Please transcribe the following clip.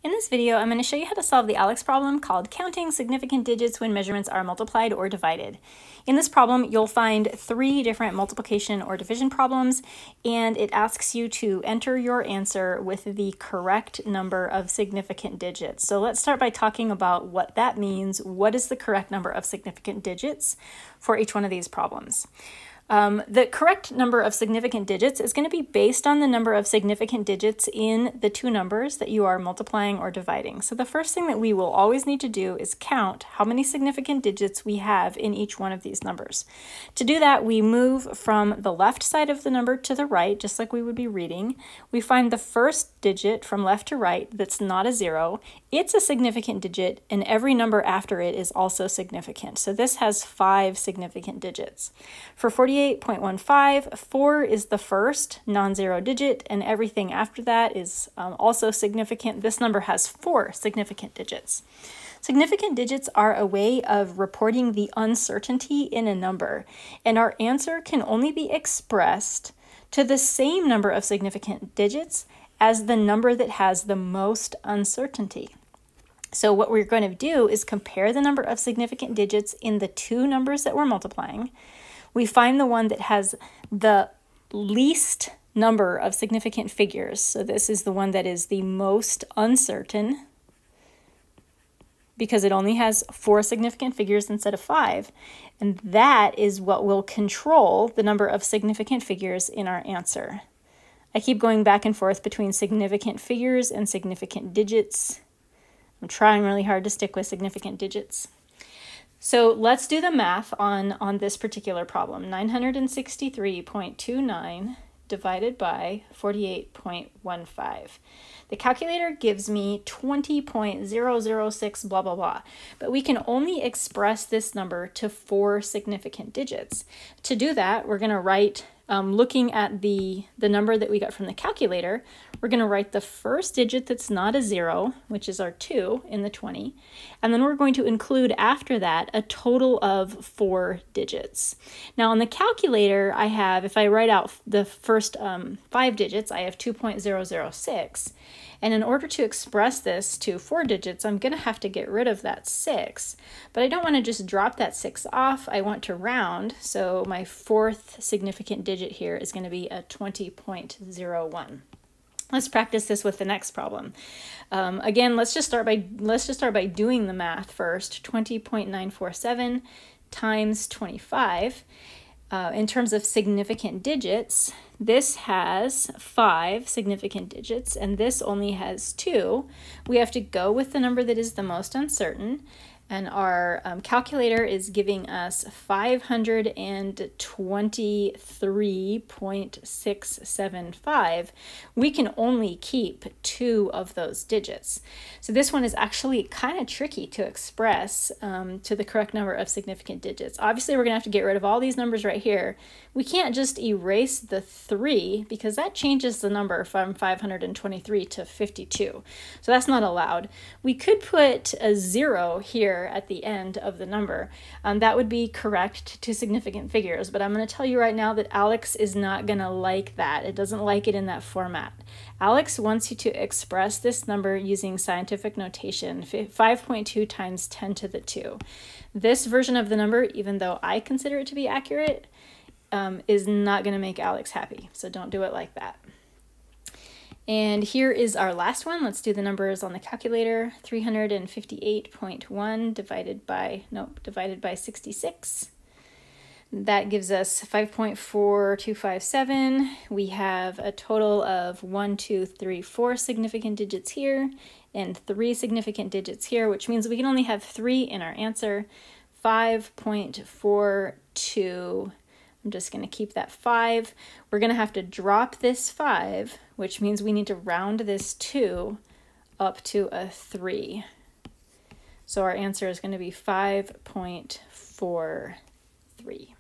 In this video, I'm going to show you how to solve the ALEKS problem called Counting Significant Digits When Measurements Are Multiplied or Divided. In this problem, you'll find 3 different multiplication or division problems, and it asks you to enter your answer with the correct number of significant digits. So let's start by talking about what that means. What is the correct number of significant digits for each one of these problems? The correct number of significant digits is going to be based on the number of significant digits in the two numbers that you are multiplying or dividing. So the first thing that we will always need to do is count how many significant digits we have in each one of these numbers. To do that, we move from the left side of the number to the right, just like we would be reading. We find the first digit from left to right that's not a 0. It's a significant digit, and every number after it is also significant. So this has 5 significant digits. For 48.15, 4 is the first non-zero digit, and everything after that is also significant. This number has 4 significant digits. Significant digits are a way of reporting the uncertainty in a number, and our answer can only be expressed to the same number of significant digits as the number that has the most uncertainty. So what we're going to do is compare the number of significant digits in the two numbers that we're multiplying. We find the one that has the least number of significant figures. So this is the one that is the most uncertain because it only has 4 significant figures instead of 5. And that is what will control the number of significant figures in our answer. I keep going back and forth between significant figures and significant digits. I'm trying really hard to stick with significant digits. So let's do the math on this particular problem. 963.29 divided by 48.15. The calculator gives me 20.006 blah blah blah, but we can only express this number to 4 significant digits. To do that, we're going to write, looking at the number that we got from the calculator, we're going to write the first digit that's not a 0, which is our 2 in the 20, and then we're going to include after that a total of 4 digits. Now on the calculator, I have, if I write out the first 5 digits, I have 2.006, and in order to express this to 4 digits, I'm going to have to get rid of that 6, but I don't want to just drop that 6 off. I want to round, so my 4th significant digit here is going to be a 20.01. Let's practice this with the next problem. Again, let's just start by doing the math first. 20.947 times 25. In terms of significant digits, this has 5 significant digits, and this only has 2. We have to go with the number that is the most uncertain, and our calculator is giving us 523.675. We can only keep 2 of those digits. So this one is actually kind of tricky to express to the correct number of significant digits. Obviously, we're going to have to get rid of all these numbers right here. We can't just erase the 3 because that changes the number from 523 to 52. So that's not allowed. We could put a 0 here at the end of the number. That would be correct to significant figures, but I'm going to tell you right now that ALEKS is not going to like that. It doesn't like it in that format. ALEKS wants you to express this number using scientific notation, 5.2 times 10 to the 2. This version of the number, even though I consider it to be accurate, is not going to make ALEKS happy, so don't do it like that. And here is our last one. Let's do the numbers on the calculator. 358.1 divided by 66. That gives us 5.4257. We have a total of 1, 2, 3, 4 significant digits here and 3 significant digits here, which means we can only have 3 in our answer. 5.42. I'm just going to keep that 5. We're going to have to drop this 5, which means we need to round this 2 up to a 3. So our answer is going to be 5.43.